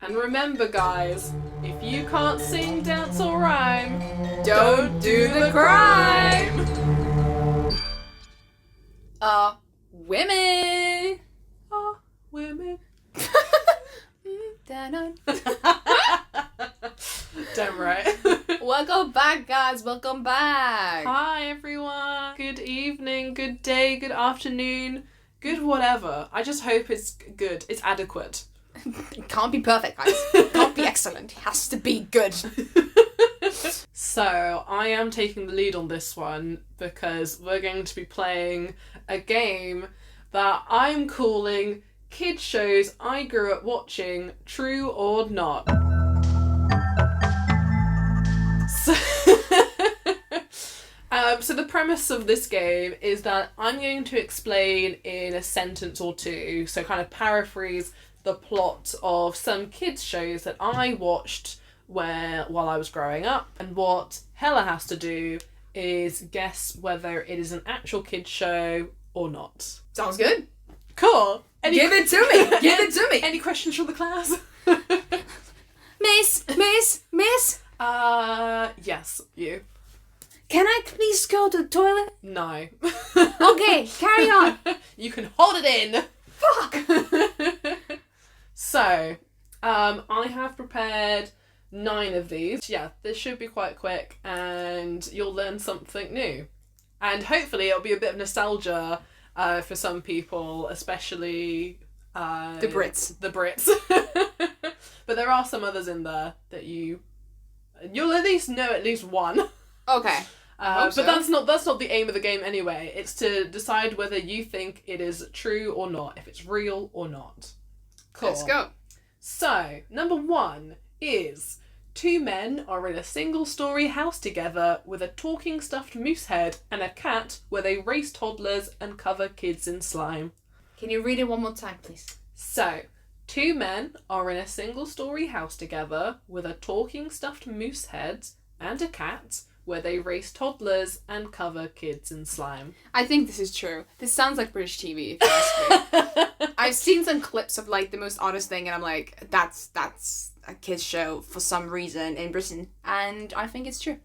And remember, guys, if you can't sing, dance, or rhyme, don't do the crime! Women! Women. Damn right. Welcome back, guys. Welcome back. Hi, everyone. Good evening, good day, good afternoon, good whatever. I just hope it's good. It's adequate. It can't be perfect, guys. It can't be excellent. It has to be good. So, I am taking the lead on this one because we're going to be playing a game that I'm calling Kid Shows I Grew Up Watching, True or Not. So the premise of this game is that I'm going to explain in a sentence or two, so kind of paraphrase the plot of some kids shows that I watched while I was growing up, and what Hele has to do is guess whether it is an actual kids show or not. Sounds good. Cool. Give it to me. Give it to me. Any questions from the class? Miss. Yes, you. Can I please go to the toilet? No. Okay, carry on. You can hold it in. Fuck. So, I have prepared 9 of these. Yeah, this should be quite quick and you'll learn something new. And hopefully it'll be a bit of nostalgia for some people, especially... the Brits. The Brits. But there are some others in there that you'll at least know at least one. Okay. But that's not the aim of the game anyway. It's to decide whether you think it is true or not, if it's real or not. Cool. Let's go. So, number 1 is 2 men are in a single-story house together with a talking stuffed moose head and a cat where they race toddlers and cover kids in slime. Can you read it one more time, please? So, 2 men are in a single-story house together with a talking stuffed moose head and a cat where they race toddlers and cover kids in slime. I think this is true. This sounds like British TV, if you ask me. I've seen some clips of, like, the most oddest thing, and I'm like, that's a kid's show for some reason in Britain. And I think it's true.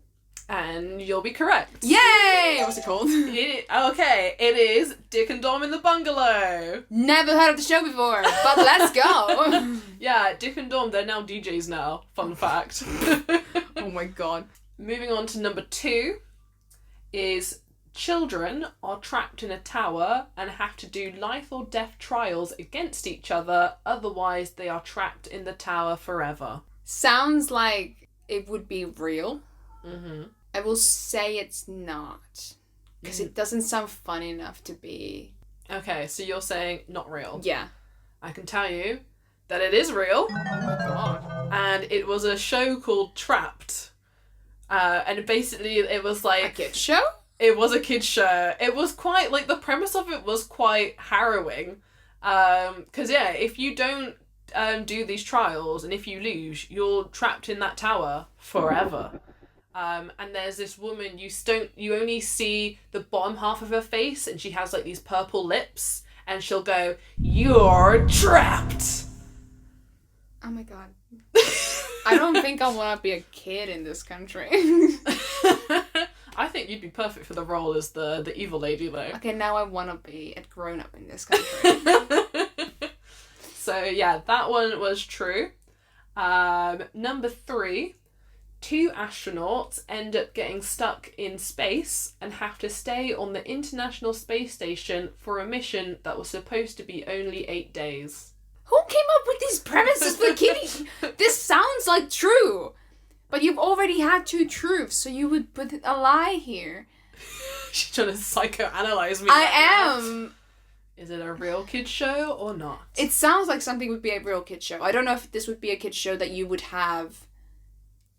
And you'll be correct. Yay! What's it called? Okay, it is Dick and Dom in the Bungalow. Never heard of the show before, but let's go! Yeah, Dick and Dom, they're now DJs now. Fun fact. Oh my god. Moving on to number 2 is children are trapped in a tower and have to do life or death trials against each other, otherwise they are trapped in the tower forever. Sounds like it would be real. Mm-hmm. I will say it's not. Because it doesn't sound fun enough to be... Okay, so you're saying not real. Yeah. I can tell you that it is real. Oh my god. And it was a show called Trapped. And basically it was like... A kid's show? It was a kid's show. It was quite, like, the premise of it was quite harrowing. Because, yeah, if you don't do these trials and if you lose, you're trapped in that tower forever. And there's this woman, you only see the bottom half of her face and she has, like, these purple lips and she'll go, "You're trapped!" Oh my god. I don't think I want to be a kid in this country. I think you'd be perfect for the role as the evil lady, though. Okay, now I want to be a grown-up in this country. So, yeah, that one was true. Number 3, 2 astronauts end up getting stuck in space and have to stay on the International Space Station for a mission that was supposed to be only 8 days. Who came up with these premises for kiddie? This sounds like true. But you've already had 2 truths, so you would put a lie here. She's trying to psychoanalyze me. I am. Is it a real kid's show or not? It sounds like something would be a real kid's show. I don't know if this would be a kid's show that you would have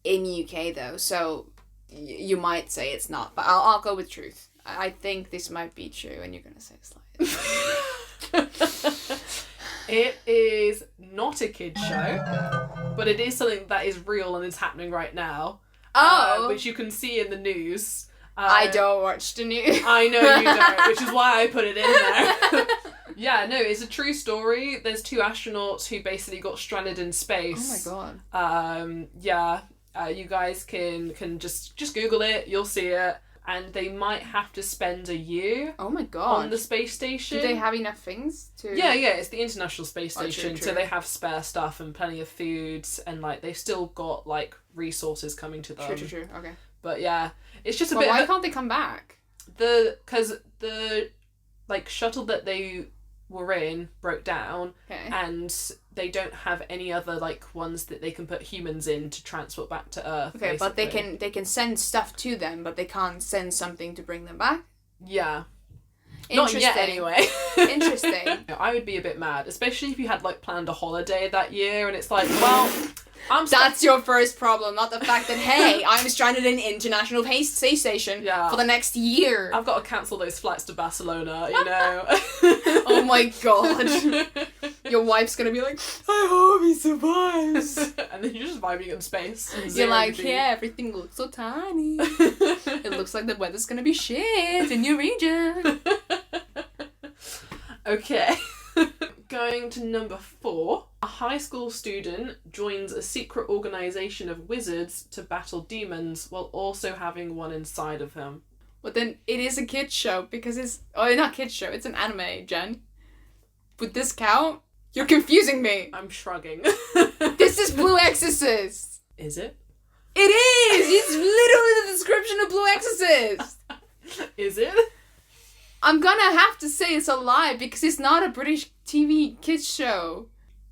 in UK, though. So you might say it's not. But I'll go with truth. I think this might be true, and you're going to say it's lie. It is not a kid's show, but it is something that is real and is happening right now. Oh. Which you can see in the news. I don't watch the news. I know you don't, which is why I put it in there. Yeah, no, it's a true story. There's 2 astronauts who basically got stranded in space. Oh my god. You guys can just Google it. You'll see it. And they might have to spend a year Oh my god. on the space station. Do they have enough things to... Yeah, it's the International Space Station, true. so they have spare stuff and plenty of foods, and like they've still got like resources coming to them. True. Okay. But yeah, it's just a Well, bit. why can't they come back? Because the like shuttle that they were in broke down, Okay. and they don't have any other like ones that they can put humans in to transport back to Earth. Okay, but basically. they can send stuff to them, but they can't send something to bring them back. Yeah. Not yet, anyway. Interesting. I would be a bit mad, especially if you had like planned a holiday that year, and it's like, well, That's your first problem, not the fact that, hey, I'm stranded in International Space Station for the next year. I've got to cancel those flights to Barcelona, you know. Oh my god. Your wife's gonna be like, I hope he survives. And then you're just vibing in space. You're like, yeah, everything looks so tiny. It looks like the weather's gonna be shit in your region. Okay. Going to number 4. A high school student joins a secret organisation of wizards to battle demons while also having one inside of him. But then it is a kid's show because it's... Oh, not kid's show, it's an anime, Jen. Would this count? You're confusing me. I'm shrugging. This is Blue Exorcist. Is it? It is! It's literally the description of Blue Exorcist. Is it? I'm gonna have to say it's a lie because it's not a British TV kids show.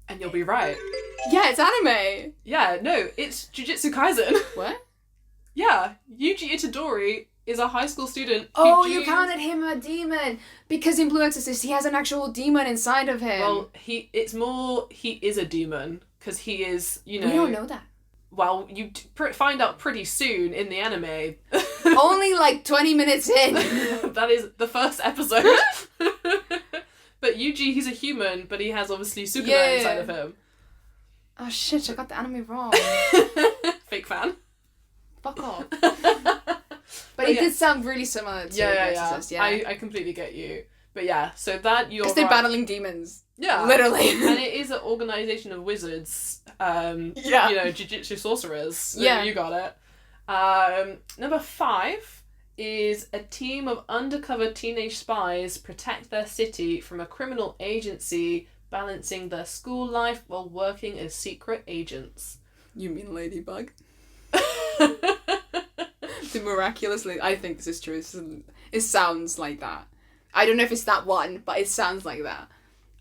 And you'll be right. Yeah, it's anime. Yeah, no, it's Jujutsu Kaisen. What? Yeah, Yuji Itadori is a high school student. Oh, you counted him a demon because in Blue Exorcist he has an actual demon inside of him. Well, he is a demon because he is, you know. We don't know that. Well, you find out pretty soon in the anime. Only like 20 minutes in. That is the first episode. But Yuji, he's a human, but he has obviously Superman inside of him. Oh shit, I got the anime wrong. Fake fan. Fuck off. But it did sound really similar to Blue Exorcist, yeah. I completely get you. But yeah, so that you're because they're battling demons. Yeah. Literally. And it is an organisation of wizards. You know, Jujutsu sorcerers. So you got it. Number 5 is a team of undercover teenage spies protect their city from a criminal agency balancing their school life while working as secret agents. You mean Ladybug? The miraculously... I think this is true. It sounds like that. I don't know if it's that one, but it sounds like that.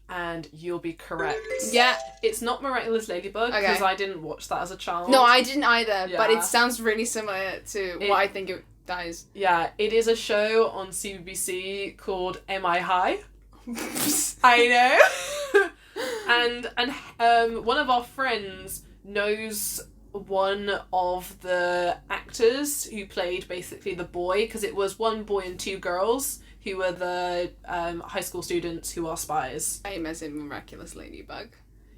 And you'll be correct. Yeah. It's not Miraculous Ladybug, because I didn't watch that as a child. No, I didn't either, but Yeah. it sounds really similar to what I think that is. Yeah, it is a show on CBBC called Am I High? I know. and one of our friends knows one of the actors who played basically the boy, because it was one boy and 2 girls who were the high school students who are spies. I am as in Miraculous Ladybug.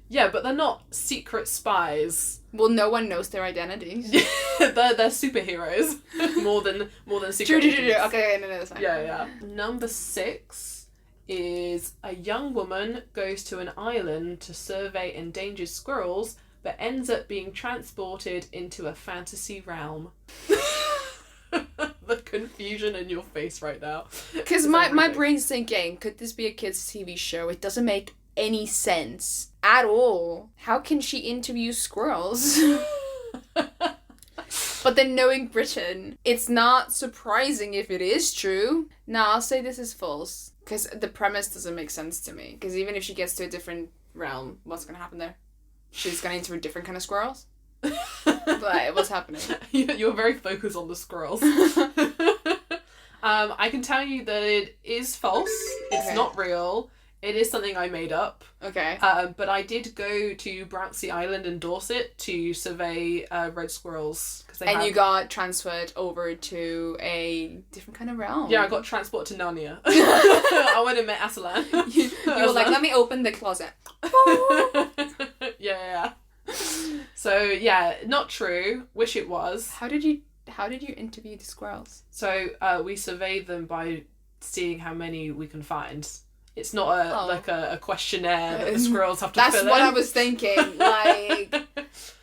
Yeah, but they're not secret spies. Well, no one knows their identities. they're superheroes more than secret agents. True. Okay, no, that's fine. Yeah. Number 6 is a young woman goes to an island to survey endangered squirrels, but ends up being transported into a fantasy realm. The confusion in your face right now. Because my brain's thinking, could this be a kids' TV show? It doesn't make any sense at all. How can she interview squirrels? But then knowing Britain, it's not surprising if it is true. No, I'll say this is false. Because the premise doesn't make sense to me. Because even if she gets to a different realm, what's going to happen there? She's going to interview different kind of squirrels? Like, what's happening? You're very focused on the squirrels. I can tell you that it is false. It's not real. It is something I made up. Okay. But I did go to Brownsea Island in Dorset to survey red squirrls. You got transferred over to a different kind of realm. Yeah, I got transported to Narnia. I went and met Aslan. You were like, let me open the closet. Yeah. So, yeah, not true. Wish it was. How did you interview the squirrels? So, we surveyed them by seeing how many we can find. It's not a questionnaire that the squirrels have to That's fill what in. I was thinking. Like,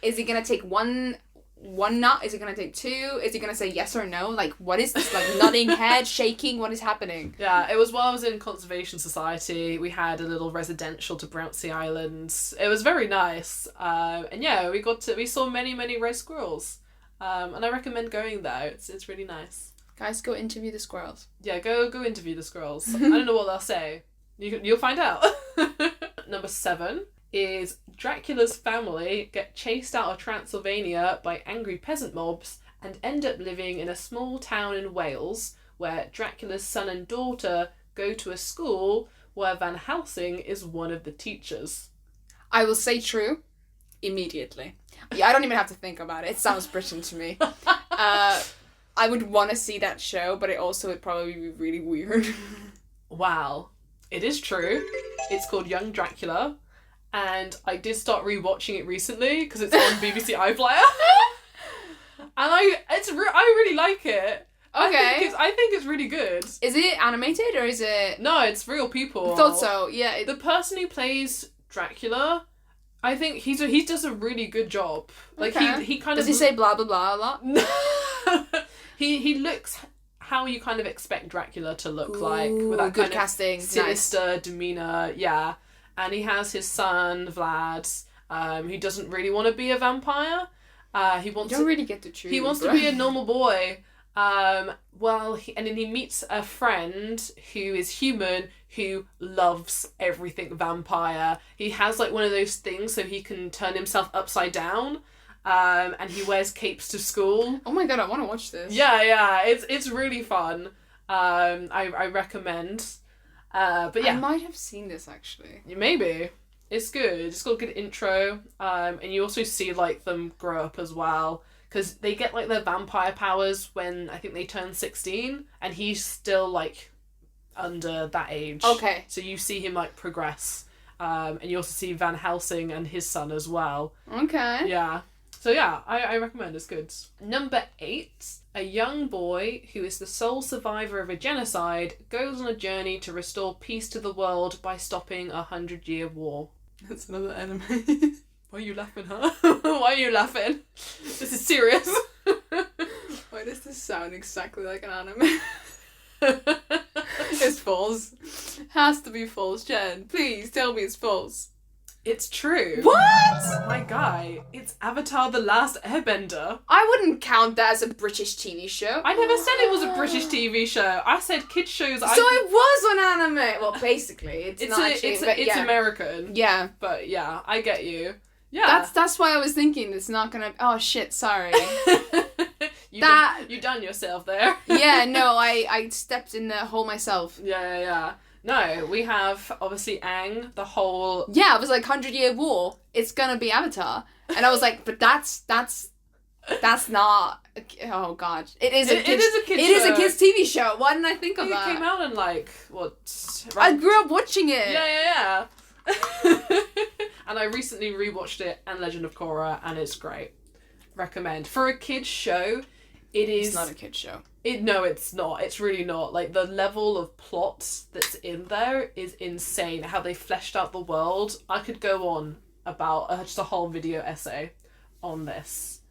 is he gonna take one nut? Is he gonna take two? Is he gonna say yes or no? Like, what is this? Like, nodding head, shaking? What is happening? Yeah, it was while I was in Conservation Society. We had a little residential to Brownsea Islands. It was very nice. And yeah, we saw many red squirrels. And I recommend going there. It's really nice. Guys, go interview the squirrels. Yeah, go interview the squirrels. I don't know what they'll say. You'll find out. Number 7 is Dracula's family get chased out of Transylvania by angry peasant mobs and end up living in a small town in Wales where Dracula's son and daughter go to a school where Van Helsing is one of the teachers. I will say true immediately. Yeah, I don't even have to think about it. It sounds Britain to me. I would want to see that show, but it also would probably be really weird. Wow. It is true. It's called Young Dracula. And I did start rewatching it recently because it's on BBC iPlayer. And I really like it. Okay. I think it's really good. Is it animated or is it... No, it's real people. I thought so, yeah. The person who plays Dracula, I think he does a really good job. Like, okay. he kind Does of... he say blah blah blah a lot? He looks how you kind of expect Dracula to look like. Ooh, With that good kind casting. of sinister demeanour, yeah. And he has his son, Vlad, who doesn't really want to be a vampire. He wants you don't really get to choose. He wants to be a normal boy. And then he meets a friend who is human who loves everything vampire. He has like one of those things so he can turn himself upside down. And he wears capes to school. Oh my god, I want to watch this. Yeah, it's really fun. I recommend. But yeah, I might have seen this actually. maybe it's good. It's got a good intro. And you also see like them grow up as well. Because they get, like, their vampire powers when I think they turn 16, and he's still, like, under that age. Okay. So you see him, like, progress. And you also see Van Helsing and his son as well. Okay. Yeah. So, yeah, I recommend. It's good. Number 8, a young boy who is the sole survivor of a genocide goes on a journey to restore peace to the world by stopping a 100-year war. That's another anime. Why are you laughing, huh? Why are you laughing? This is serious. Why does this sound exactly like an anime? It's false. Has to be false, Jen. Please tell me it's false. It's true. What? My guy, it's Avatar: The Last Airbender. I wouldn't count that as a British TV show. I never said it was a British TV show. I said kids shows. So it was an anime. Well, basically, it's not actually. It's American. Yeah. But yeah, I get you. Yeah. That's why I was thinking it's not gonna... Oh, shit, sorry. You done yourself there. Yeah, no, I stepped in the hole myself. Yeah. No, we have, obviously, Aang, the whole... Yeah, I was like, 100-year war, it's gonna be Avatar. And I was like, but that's not... Oh, God. It is a kid's TV show. Why didn't I think of that? It came out in, like, what... I grew up watching it. Yeah. And I recently rewatched it and Legend of Korra, and it's great. Recommend. For a kid's show, it is... It's not a kid's show. No, it's not. It's really not. Like, the level of plot that's in there is insane. How they fleshed out the world. I could go on about just a whole video essay on this.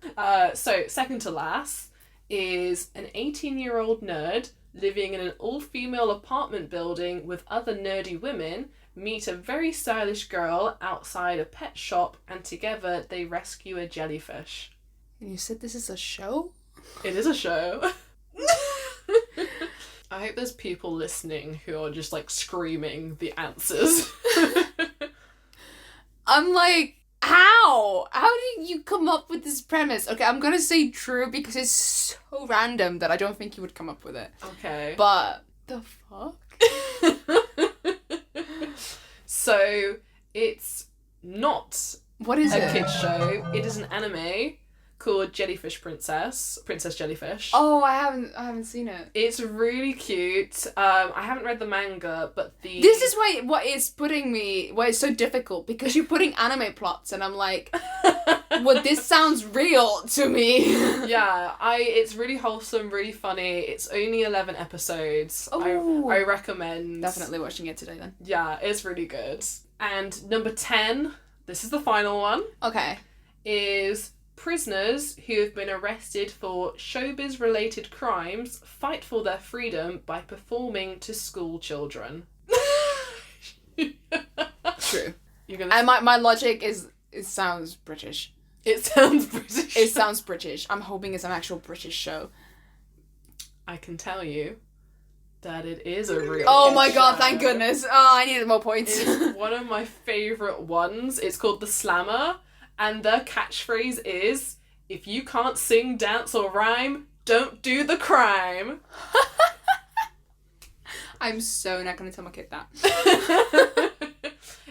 So, second to last is an 18-year-old nerd living in an all-female apartment building with other nerdy women meet a very stylish girl outside a pet shop, and together they rescue a jellyfish. And you said this is a show? It is a show. I hope there's people listening who are just like screaming the answers. I'm like, how? How did you come up with this premise? Okay, I'm gonna say true because it's so random that I don't think you would come up with it. Okay. But the fuck? So, it's not what is a it? kid's show. It is an anime called Jellyfish Princess Jellyfish. Oh, I haven't seen it. It's really cute. I haven't read the manga, but This is what it's so difficult, because you're putting anime plots and I'm like, well, this sounds real to me. Yeah, it's really wholesome, really funny. It's only 11 episodes. Oh. I recommend. Definitely watching it today then. Yeah, it's really good. And number 10, this is the final one, Okay. is prisoners who have been arrested for showbiz-related crimes fight for their freedom by performing to school children. True. You're gonna... And my logic is, it sounds British. It sounds British. It sounds British. I'm hoping it's an actual British show. I can tell you that it is a real Oh kid my god, show. thank goodness. Oh, I needed more points. It's one of my favourite ones. It's called The Slammer, and their catchphrase is, if you can't sing, dance or rhyme, don't do the crime. I'm so not gonna tell my kid that.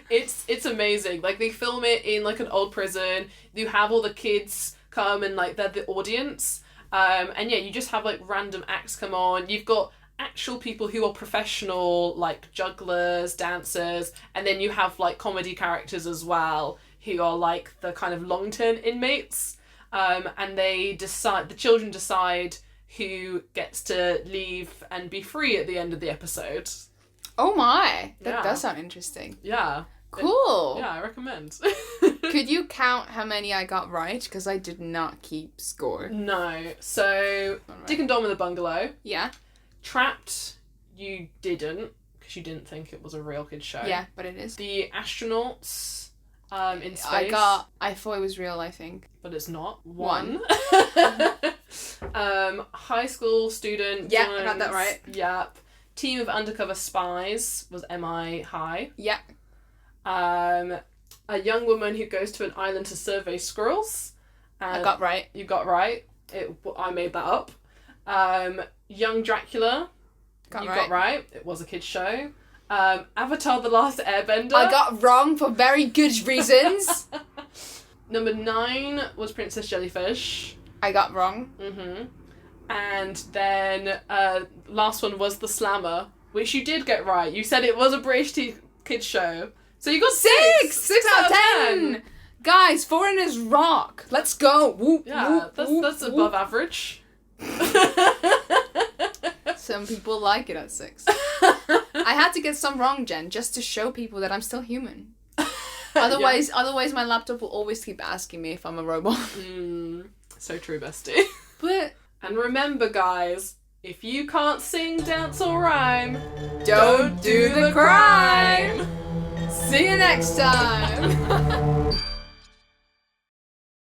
It's amazing. Like, they film it in like an old prison. You have all the kids come and like they're the audience. And yeah, you just have like random acts come on. You've got actual people who are professional, like jugglers, dancers, and then you have like comedy characters as well who are like the kind of long-term inmates. And the children decide who gets to leave and be free at the end of the episode. Oh my, that Yeah. does sound interesting. Yeah. Cool. Yeah, I recommend. Could you count how many I got right? Because I did not keep score. No. So, Dick and Dom in the Bungalow. Yeah? Trapped, you didn't, because you didn't think it was a real kid show. Yeah, but it is. The Astronauts in space. I thought it was real, I think. But it's not. One. High school student. Yeah, I got that right. Yep. Team of Undercover Spies was MI High. Yeah. A young woman who goes to an island to survey squirrels. I got right. You got right. I made that up. Young Dracula. Got got right. It was a kid's show. Avatar: The Last Airbender. I got wrong for very good reasons. Number 9 was Princess Jellyfish. I got wrong. Mm-hmm. And then last one was The Slammer, which you did get right. You said it was a British kids show. So you got 6! 6 out of 10! Guys, foreigners rock. Let's go. Whoop, Yeah, whoop, that's whoop, above whoop. average. Some people like it at 6. I had to get some wrong, Jen, just to show people that I'm still human. Otherwise my laptop will always keep asking me if I'm a robot. So true, bestie. But And remember, guys, if you can't sing, dance, or rhyme, don't do the crime. See you next time.